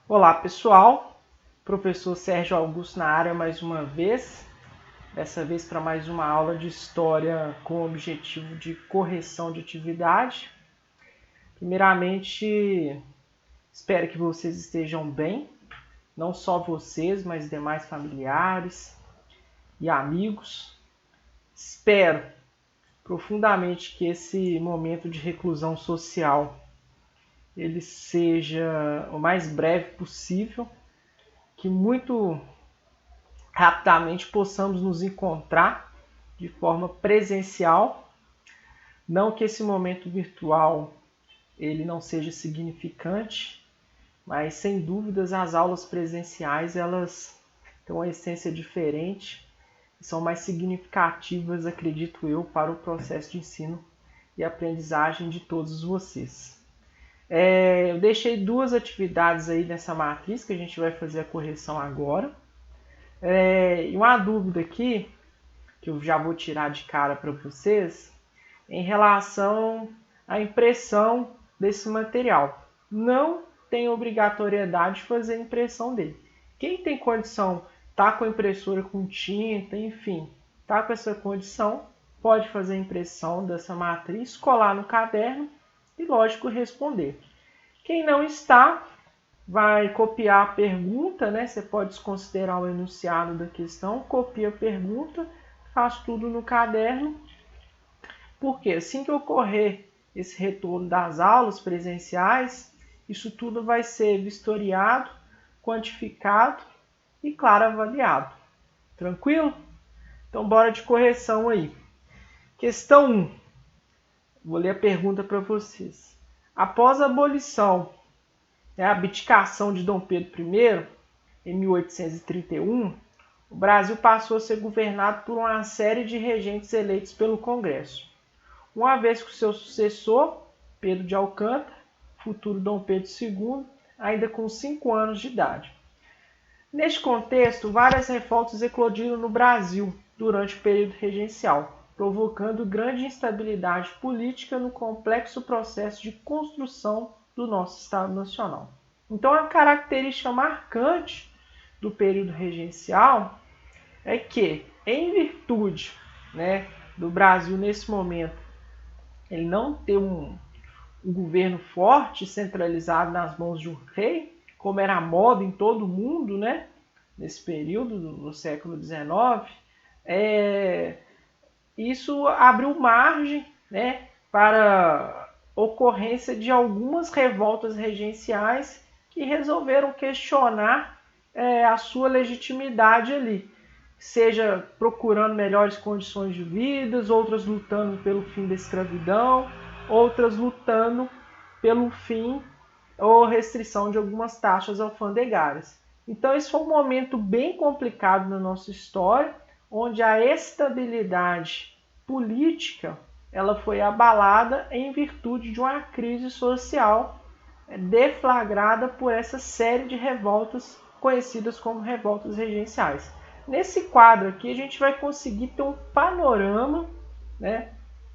Olá pessoal, professor Sérgio Augusto na área mais uma vez, dessa vez para mais uma aula de História com o objetivo de correção de atividade. Primeiramente, espero que vocês estejam bem, não só vocês, mas demais familiares e amigos. Espero profundamente que esse momento de reclusão social ele seja o mais breve possível, que muito rapidamente possamos nos encontrar de forma presencial. Não que esse momento virtual ele não seja significante, mas sem dúvidas as aulas presenciais elas têm uma essência diferente e são mais significativas, acredito eu, para o processo de ensino e aprendizagem de todos vocês. Eu deixei duas atividades aí nessa matriz que a gente vai fazer a correção agora. E uma dúvida aqui, que eu já vou tirar de cara para vocês, em relação à impressão desse material. Não tem obrigatoriedade de fazer a impressão dele. Quem tem condição, tá com a impressora com tinta, enfim, tá com essa condição, pode fazer a impressão dessa matriz, colar no caderno e, lógico, responder. Quem não está, vai copiar a pergunta, né? Você pode desconsiderar o enunciado da questão, copia a pergunta, faz tudo no caderno, porque assim que ocorrer esse retorno das aulas presenciais, isso tudo vai ser vistoriado, quantificado e, claro, avaliado. Tranquilo? Então, bora de correção aí. Questão 1. Vou ler a pergunta para vocês. Após a abolição, a abdicação de Dom Pedro I, em 1831, o Brasil passou a ser governado por uma série de regentes eleitos pelo Congresso. Uma vez que o seu sucessor, Pedro de Alcântara, futuro Dom Pedro II, ainda com 5 anos de idade. Neste contexto, várias revoltas eclodiram no Brasil durante o período regencial, provocando grande instabilidade política no complexo processo de construção do nosso Estado Nacional. Então, a característica marcante do período regencial é que, em virtude, do Brasil nesse momento, ele não ter um governo forte, centralizado nas mãos de um rei, como era a moda em todo o mundo, nesse período, no século XIX, isso abriu margem, para ocorrência de algumas revoltas regenciais que resolveram questionar a sua legitimidade ali, seja procurando melhores condições de vida, outras lutando pelo fim da escravidão, outras lutando pelo fim ou restrição de algumas taxas alfandegárias. Então esse foi um momento bem complicado na nossa história, onde a estabilidade política ela foi abalada em virtude de uma crise social deflagrada por essa série de revoltas conhecidas como revoltas regenciais. Nesse quadro aqui a gente vai conseguir ter um panorama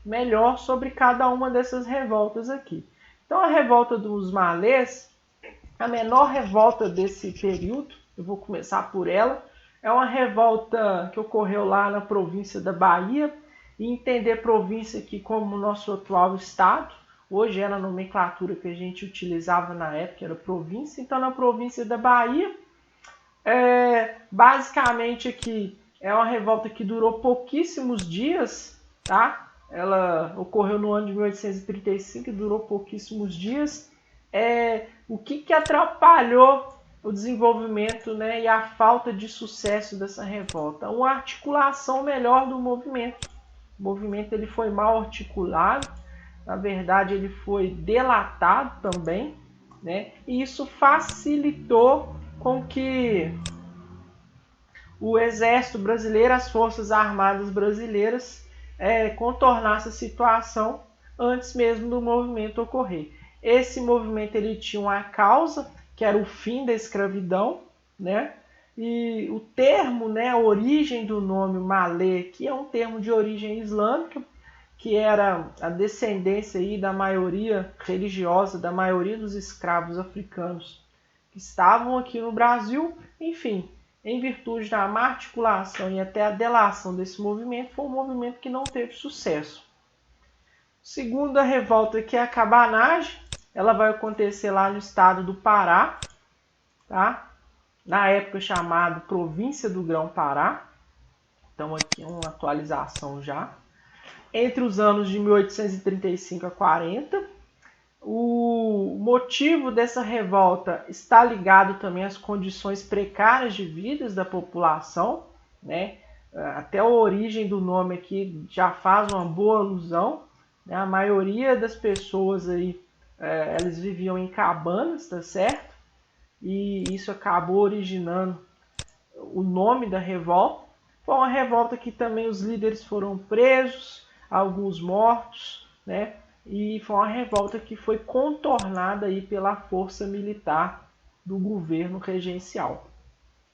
melhor sobre cada uma dessas revoltas aqui. Então a revolta dos malês, a menor revolta desse período, eu vou começar por ela, é uma revolta que ocorreu lá na província da Bahia, e entender província aqui como o nosso atual estado. Hoje era a nomenclatura que a gente utilizava na época, era província. Então, na província da Bahia, basicamente aqui é uma revolta que durou pouquíssimos dias, tá? Ela ocorreu no ano de 1835 e durou pouquíssimos dias. O que atrapalhou o desenvolvimento e a falta de sucesso dessa revolta? Uma articulação melhor do movimento. O movimento ele foi mal articulado, na verdade ele foi delatado também, e isso facilitou com que o exército brasileiro, as forças armadas brasileiras contornassem a situação antes mesmo do movimento ocorrer. Esse movimento ele tinha uma causa, que era o fim da escravidão, e o termo, a origem do nome Malê, que é um termo de origem islâmica, que era a descendência aí da maioria religiosa, da maioria dos escravos africanos que estavam aqui no Brasil. Enfim, em virtude da má articulação e até a delação desse movimento, foi um movimento que não teve sucesso. Segunda revolta, que é a cabanagem, ela vai acontecer lá no estado do Pará, tá? Na época chamado Província do Grão-Pará. Então aqui uma atualização já. Entre os anos de 1835 a 40. O motivo dessa revolta está ligado também às condições precárias de vida da população, né? Até a origem do nome aqui já faz uma boa alusão, né? A maioria das pessoas aí, elas viviam em cabanas, tá certo? E isso acabou originando o nome da revolta. Foi uma revolta que também os líderes foram presos, alguns mortos, né? E foi uma revolta que foi contornada aí pela força militar do governo regencial.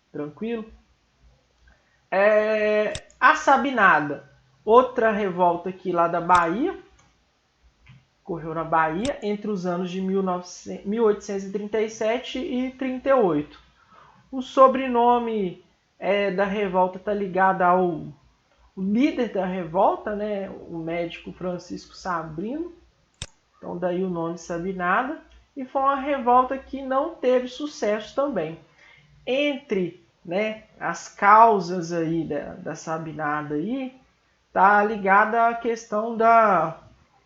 Tranquilo? A Sabinada, outra revolta aqui lá da Bahia, ocorreu na Bahia entre os anos de 1837 e 38. O sobrenome da revolta está ligado ao líder da revolta, né, o médico Francisco Sabrino. Então daí o nome Sabinada. E foi uma revolta que não teve sucesso também. Entre, né, as causas aí da Sabinada aí, tá ligada à questão da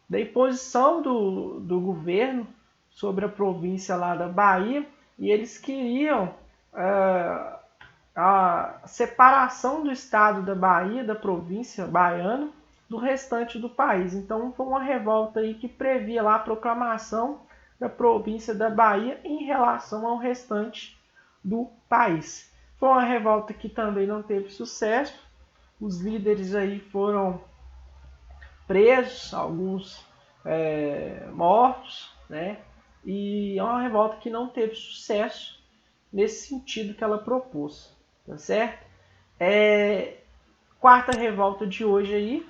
imposição do governo sobre a província lá da Bahia, e eles queriam a separação do estado da Bahia, da província baiana, do restante do país. Então foi uma revolta aí que previa lá a proclamação da província da Bahia em relação ao restante do país. Foi uma revolta que também não teve sucesso. Os líderes aí foram presos, alguns mortos, né? E é uma revolta que não teve sucesso nesse sentido que ela propôs, tá certo? Quarta revolta de hoje aí,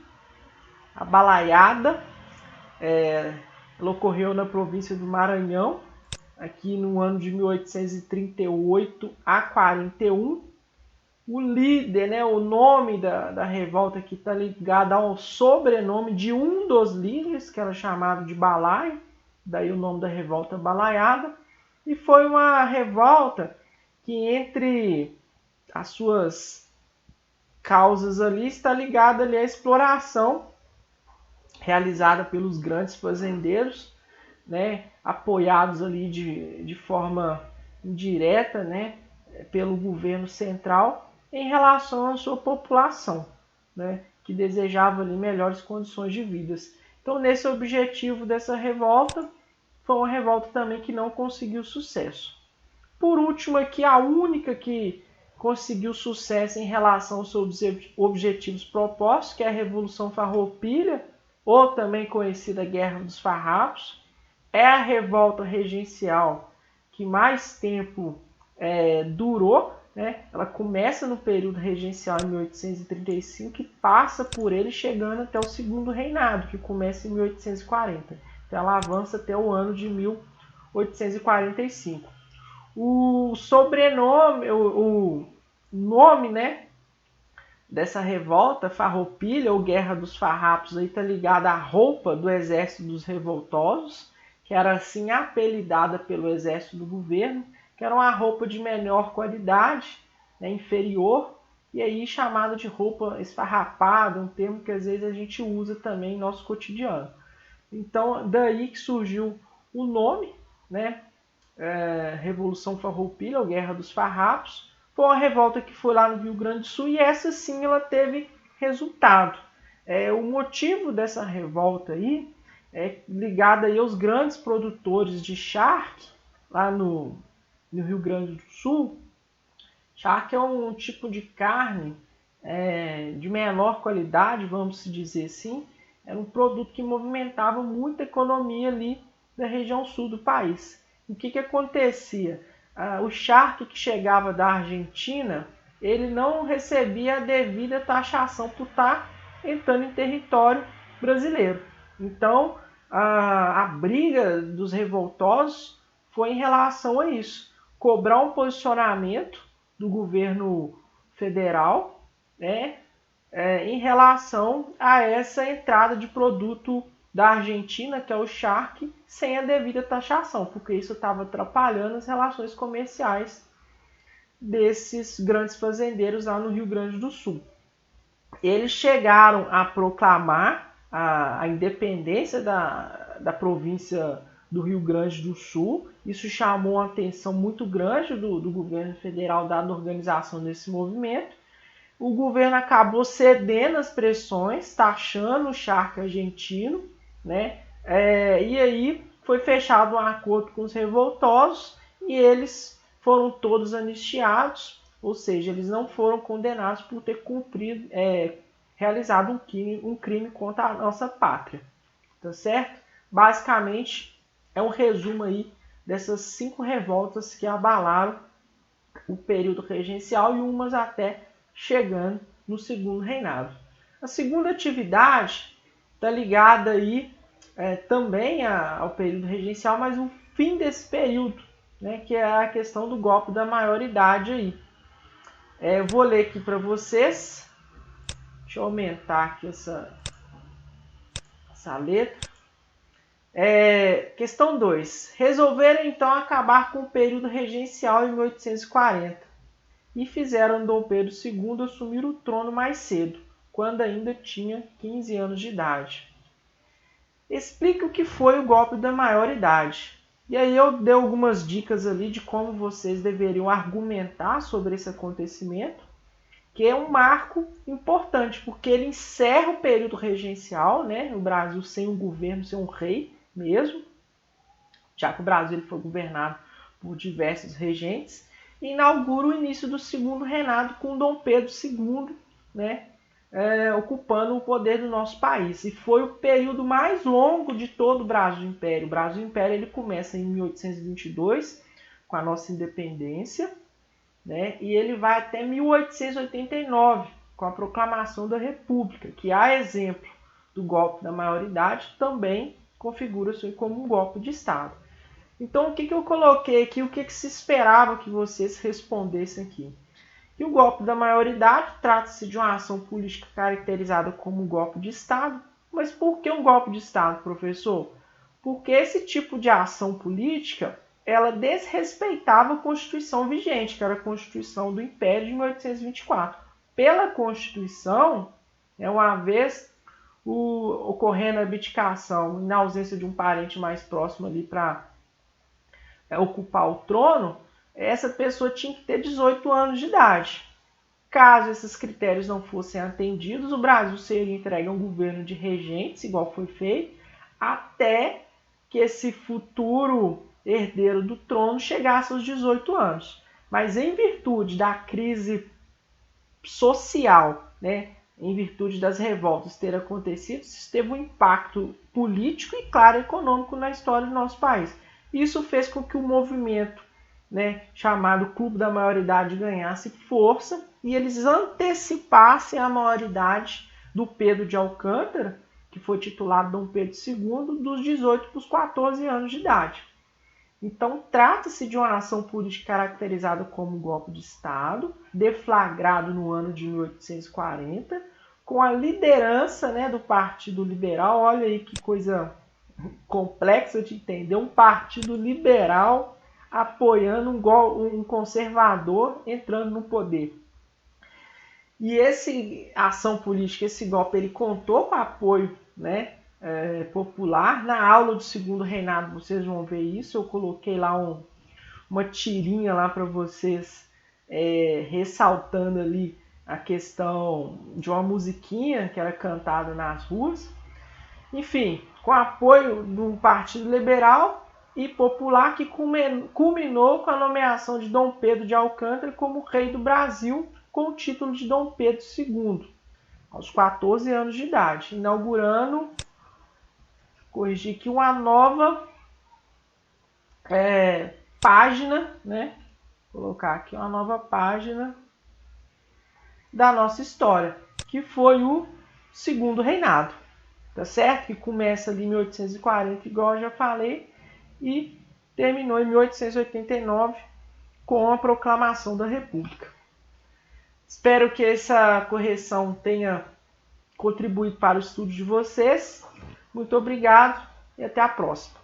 a Balaiada, ela ocorreu na província do Maranhão, aqui no ano de 1838 a 41. O líder, né, o nome da revolta que está ligado ao sobrenome de um dos líderes, que era chamado de Balaio, daí o nome da revolta Balaiada. E foi uma revolta que, entre as suas causas ali, está ligada ali à exploração realizada pelos grandes fazendeiros, né, apoiados ali de forma indireta, né, pelo governo central, em relação à sua população, né, que desejava ali melhores condições de vida. Então, nesse objetivo dessa revolta, foi uma revolta também que não conseguiu sucesso. Por último aqui, a única que conseguiu sucesso em relação aos seus objetivos propostos, que é a Revolução Farroupilha, ou também conhecida Guerra dos Farrapos, é a revolta regencial que mais tempo durou, né? Ela começa no período regencial em 1835 e passa por ele, chegando até o segundo reinado, que começa em 1840. Então ela avança até o ano de 1845. O sobrenome, o nome, né, dessa revolta, Farroupilha ou Guerra dos Farrapos, está ligada à roupa do exército dos revoltosos, que era assim apelidada pelo exército do governo, que era uma roupa de menor qualidade, né, inferior, e aí chamada de roupa esfarrapada, um termo que às vezes a gente usa também em nosso cotidiano. Então, daí que surgiu o nome, né, Revolução Farroupilha, ou Guerra dos Farrapos. Foi uma revolta que foi lá no Rio Grande do Sul, e essa sim ela teve resultado. O motivo dessa revolta aí é ligado aí aos grandes produtores de charque lá no Rio Grande do Sul. Charque é um tipo de carne de menor qualidade, vamos dizer assim. Era um produto que movimentava muita economia ali da região sul do país. O que acontecia? O charque que chegava da Argentina, ele não recebia a devida taxação por estar entrando em território brasileiro. Então, a briga dos revoltosos foi em relação a isso. cobrar um posicionamento do governo federal, né, em relação a essa entrada de produto da Argentina, que é o charque, sem a devida taxação, porque isso estava atrapalhando as relações comerciais desses grandes fazendeiros lá no Rio Grande do Sul. Eles chegaram a proclamar a independência da província do Rio Grande do Sul. Isso chamou uma atenção muito grande do governo federal, dada a organização desse movimento. O governo acabou cedendo às pressões, taxando o charque argentino, né? E aí foi fechado um acordo com os revoltosos e eles foram todos anistiados, ou seja, eles não foram condenados por ter realizado um crime contra a nossa pátria, tá certo? Basicamente, é um resumo aí dessas 5 revoltas que abalaram o período regencial e umas até chegando no segundo reinado. A segunda atividade está ligada aí também ao período regencial, mas o fim desse período, né, que é a questão do golpe da maioridade aí. Eu vou ler aqui para vocês. Deixa eu aumentar aqui essa letra. Questão 2. Resolveram então acabar com o período regencial em 1840 e fizeram Dom Pedro II assumir o trono mais cedo, quando ainda tinha 15 anos de idade. Explica o que foi o golpe da maioridade. E aí eu dei algumas dicas ali de como vocês deveriam argumentar sobre esse acontecimento, que é um marco importante, porque ele encerra o período regencial, né? O Brasil sem um governo, sem um rei mesmo, já que o Brasil ele foi governado por diversos regentes, e inaugura o início do segundo reinado com Dom Pedro II, né? Ocupando o poder do nosso país. E foi o período mais longo de todo o Brasil Império. O Brasil Império ele começa em 1822, com a nossa independência, né? E ele vai até 1889, com a proclamação da República, que, a exemplo do golpe da maioridade, também configura-se como um golpe de Estado. Então, o que eu coloquei aqui, o que se esperava que vocês respondessem aqui? Que o golpe da maioridade trata-se de uma ação política caracterizada como um golpe de Estado. Mas por que um golpe de Estado, professor? Porque esse tipo de ação política ela desrespeitava a Constituição vigente, que era a Constituição do Império de 1824. Pela Constituição, uma vez ocorrendo a abdicação, na ausência de um parente mais próximo ali para ocupar o trono, essa pessoa tinha que ter 18 anos de idade. Caso esses critérios não fossem atendidos, o Brasil seria entregue a um governo de regentes, igual foi feito, até que esse futuro herdeiro do trono chegasse aos 18 anos. Mas em virtude da crise social, né, em virtude das revoltas ter acontecido, isso teve um impacto político e, claro, econômico na história do nosso país. Isso fez com que o movimento, né, chamado Clube da Maioridade ganhasse força e eles antecipassem a maioridade do Pedro de Alcântara, que foi titulado Dom Pedro II, dos 18 para os 14 anos de idade. Então, trata-se de uma ação política caracterizada como um golpe de Estado, deflagrado no ano de 1840, com a liderança, né, do Partido Liberal. Olha aí que coisa complexa de entender, um partido liberal apoiando um conservador entrando no poder. E essa ação política, esse golpe, ele contou com apoio, né, popular. Na aula do segundo reinado vocês vão ver isso. Eu coloquei lá uma tirinha lá para vocês, ressaltando ali a questão de uma musiquinha que era cantada nas ruas. Enfim, com apoio do Partido Liberal e Popular, que culminou com a nomeação de Dom Pedro de Alcântara como rei do Brasil, com o título de Dom Pedro II, aos 14 anos de idade, inaugurando, corrigir aqui, uma nova página, né? Vou colocar aqui uma nova página da nossa história, que foi o segundo reinado, tá certo? Que começa ali em 1840, igual eu já falei, e terminou em 1889 com a proclamação da República. Espero que essa correção tenha contribuído para o estudo de vocês. Muito obrigado e até a próxima.